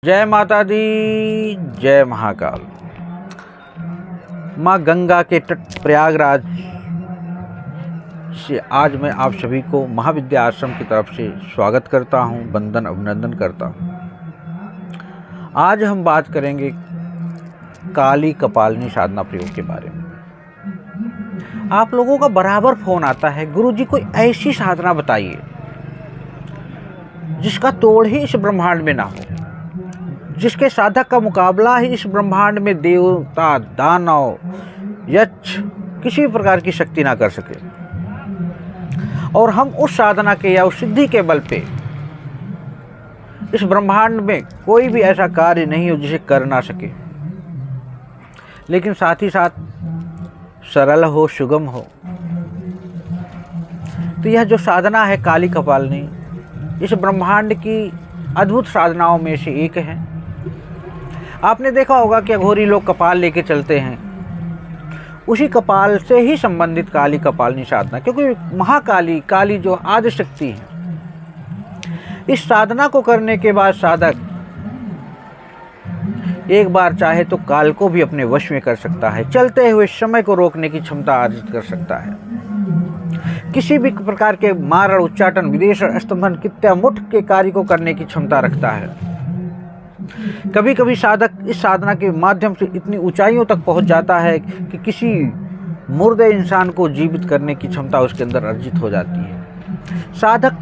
जय माता दी, जय महाकाल। माँ गंगा के तट प्रयागराज से आज मैं आप सभी को महाविद्या आश्रम की तरफ से स्वागत करता हूँ, वंदन अभिनंदन करता हूँ। आज हम बात करेंगे काली कपालिनी साधना प्रयोग के बारे में। आप लोगों का बराबर फोन आता है, गुरुजी कोई ऐसी साधना बताइए जिसका तोड़ ही इस ब्रह्मांड में ना हो, जिसके साधक का मुकाबला ही इस ब्रह्मांड में देवता, दानव, यक्ष किसी भी प्रकार की शक्ति ना कर सके, और हम उस साधना के या उस सिद्धि के बल पे इस ब्रह्मांड में कोई भी ऐसा कार्य नहीं हो जिसे कर ना सके, लेकिन साथ ही साथ सरल हो, सुगम हो। तो यह जो साधना है काली कपालिनी, इस ब्रह्मांड की अद्भुत साधनाओं में से एक है। आपने देखा होगा कि अघोरी लोग कपाल लेके चलते हैं, उसी कपाल से ही संबंधित काली कपालिनी साधना, क्योंकि महाकाली काली जो आदि शक्ति है, इस साधना को करने के बाद साधक एक बार चाहे तो काल को भी अपने वश में कर सकता है, चलते हुए समय को रोकने की क्षमता अर्जित कर सकता है, किसी भी प्रकार के मारण, उच्चाटन, विदेशन, स्तंभन, कित्या, मुठ के कार्य को करने की क्षमता रखता है। कभी कभी साधक इस साधना के माध्यम से इतनी ऊंचाइयों तक पहुंच जाता है कि किसी मुर्दे इंसान को जीवित करने की क्षमता उसके अंदर अर्जित हो जाती है। साधक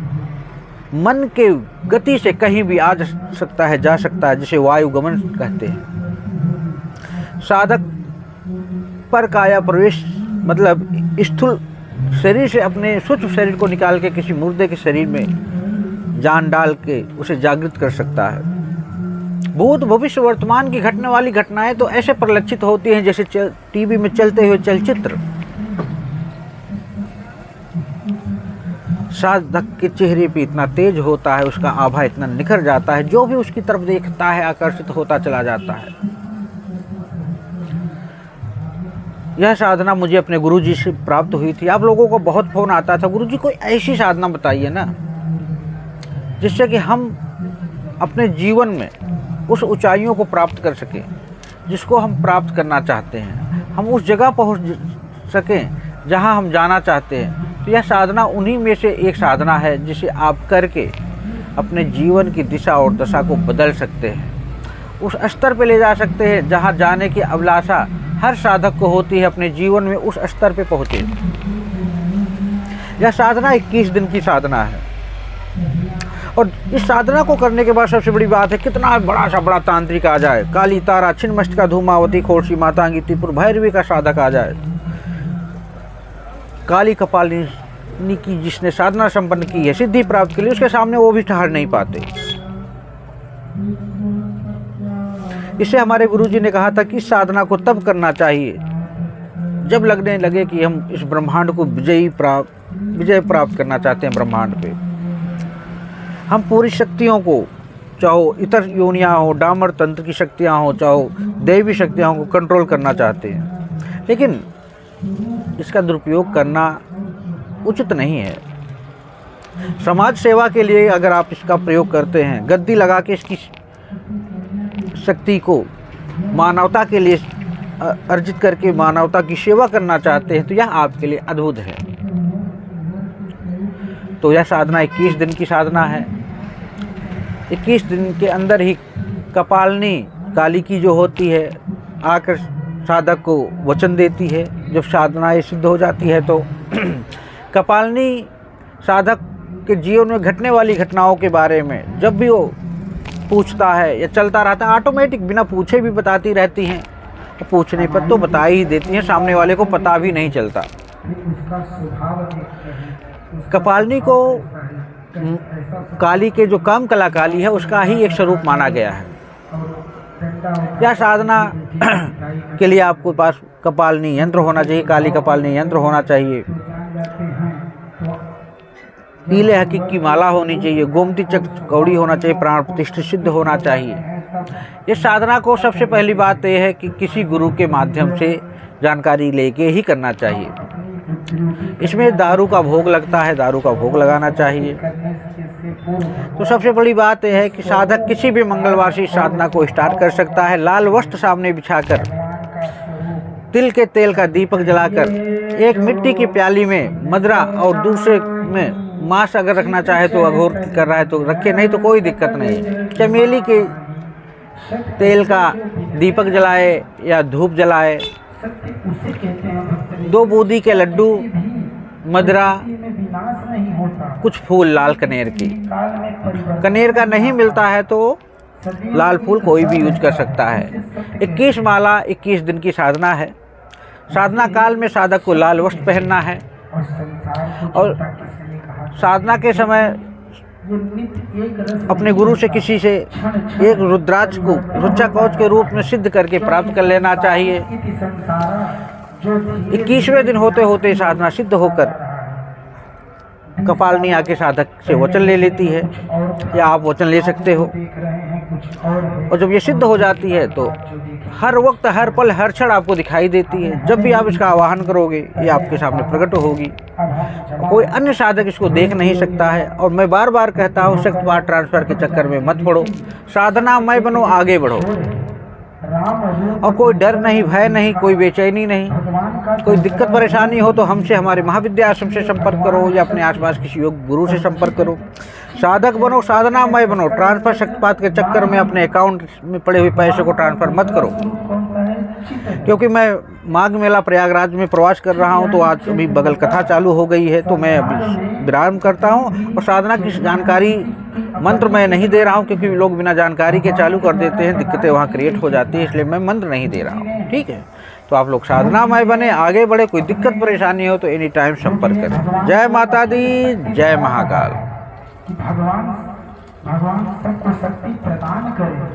मन के गति से कहीं भी आ सकता है, जा सकता है, जिसे वायु गमन कहते हैं। साधक पर काया प्रवेश मतलब स्थूल शरीर से अपने सूक्ष्म शरीर को निकाल के किसी मुर्दे के शरीर में जान डाल के उसे जागृत कर सकता है। भूत, भविष्य, वर्तमान की घटने वाली घटनाएं तो ऐसे परिलक्षित होती हैं जैसे टीवी में चलते हुए चलचित्र। साधक के चेहरे पे इतना तेज होता है, उसका आभा इतना निखर जाता है, जो भी उसकी तरफ देखता है आकर्षित होता चला जाता है। यह साधना मुझे अपने गुरुजी से प्राप्त हुई थी। आप लोगों को बहुत फोन आता था, गुरुजी कोई ऐसी साधना बताइए ना जिससे कि हम अपने जीवन में उस ऊंचाइयों को प्राप्त कर सकें जिसको हम प्राप्त करना चाहते हैं, हम उस जगह पहुंच सकें जहां हम जाना चाहते हैं। तो यह साधना उन्हीं में से एक साधना है जिसे आप करके अपने जीवन की दिशा और दशा को बदल सकते हैं, उस स्तर पे ले जा सकते हैं जहां जाने की अभिलाषा हर साधक को होती है, अपने जीवन में उस स्तर पे पहुंचे। यह साधना 21 दिन की साधना है, और इस साधना को करने के बाद सबसे बड़ी बात है कितना बड़ा तांत्रिक आ जाए, काली तारा, छिन्नमस्तिका, धूमावती, खोड़सी, मातांगी, त्रिपुर, भैरवी का साधक आ जाए, काली कपालिनी की जिसने साधना संपन्न की है, सिद्धि प्राप्त के लिए, उसके सामने वो भी ठहर नहीं पाते। इसे हमारे गुरुजी ने कहा था कि इस साधना को तब करना चाहिए जब लगने लगे कि हम इस ब्रह्मांड को विजय प्राप्त करना चाहते हैं। ब्रह्मांड पे हम पूरी शक्तियों को, चाहे इतर योनियाँ हो, डामर तंत्र की शक्तियाँ हो, चाहे दैवी शक्तियाँ को कंट्रोल करना चाहते हैं, लेकिन इसका दुरुपयोग करना उचित नहीं है। समाज सेवा के लिए अगर आप इसका प्रयोग करते हैं, गद्दी लगा के इसकी शक्ति को मानवता के लिए अर्जित करके मानवता की सेवा करना चाहते हैं, तो यह आपके लिए अद्भुत है। तो यह साधना 21 दिन की साधना है। 21 दिन के अंदर ही कपालिनी काली की जो होती है आकर साधक को वचन देती है। जब साधना ये सिद्ध हो जाती है तो कपालिनी साधक के जीवन में घटने वाली घटनाओं के बारे में जब भी वो पूछता है या चलता रहता है, ऑटोमेटिक बिना पूछे भी बताती रहती हैं, और पूछने पर तो बता ही देती हैं, सामने वाले को पता भी नहीं चलता। कपालिनी को काली के जो काम कला काली है उसका ही एक स्वरूप माना गया है। यह साधना के लिए आपको पास कपालिनी यंत्र होना चाहिए, काली कपालिनी यंत्र होना चाहिए, पीले हकीक की माला होनी चाहिए, गोमती चक्र कौड़ी होना चाहिए, प्राण प्रतिष्ठित सिद्ध होना चाहिए। इस साधना को सबसे पहली बात यह है कि किसी गुरु के माध्यम से जानकारी लेके ही करना चाहिए। इसमें दारू का भोग लगता है, दारू का भोग लगाना चाहिए। तो सबसे बड़ी बात यह है कि साधक किसी भी मंगलवार से साधना को स्टार्ट कर सकता है। लाल वस्त्र सामने बिछाकर, तिल के तेल का दीपक जलाकर, एक मिट्टी की प्याली में मदरा और दूसरे में मांस अगर रखना चाहे तो अघोर कर रहा है तो रखे, नहीं तो कोई दिक्कत नहीं। चमेली के तेल का दीपक जलाए या धूप जलाए, 2 बूंदी के लड्डू, मदरा, कुछ फूल लाल कनेर की। कनेर का नहीं मिलता है तो लाल फूल कोई भी यूज कर सकता है। 21 माला 21 दिन की साधना है। साधना काल में साधक को लाल वस्त्र पहनना है और साधना के समय अपने गुरु से किसी से एक रुद्राक्ष को रुचा कवच के रूप में सिद्ध करके प्राप्त कर लेना चाहिए। 21वें दिन होते होते साधना सिद्ध होकर कपालनी आके साधक से वचन ले लेती है या आप वचन ले सकते हो। और जब ये सिद्ध हो जाती है तो हर वक्त, हर पल, हर क्षण आपको दिखाई देती है। जब भी आप इसका आवाहन करोगे ये आपके सामने प्रकट होगी। कोई अन्य साधक इसको देख नहीं सकता है। और मैं बार बार कहता हूँ, शक्तिपाठ ट्रांसफर के चक्कर में मत पड़ो, साधना मय बनो, आगे बढ़ो। और कोई डर नहीं, भय नहीं, कोई बेचैनी नहीं। कोई दिक्कत परेशानी हो तो हमसे, हमारे महाविद्या आश्रम से संपर्क करो या अपने आसपास किसी योग गुरु से संपर्क करो। साधक बनो, साधनामय बनो। ट्रांसफर शक्तिपात के चक्कर में अपने अकाउंट में पड़े हुए पैसे को ट्रांसफर मत करो। क्योंकि मैं माघ मेला प्रयागराज में प्रवास कर रहा हूं, तो आज अभी बगल कथा चालू हो गई है, तो मैं अभी विराम करता हूं। और साधना की जानकारी मंत्र मैं नहीं दे रहा हूं, क्योंकि लोग बिना जानकारी के चालू कर देते हैं, दिक्कतें वहां क्रिएट हो जाती है, इसलिए मैं मंत्र नहीं दे रहा हूं। ठीक है, तो आप लोग साधनामय बने, आगे बढ़े। कोई दिक्कत परेशानी हो तो एनी टाइम संपर्क करें। जय माता दी, जय महाकाल। भगवान सबको शक्ति प्रदान करे।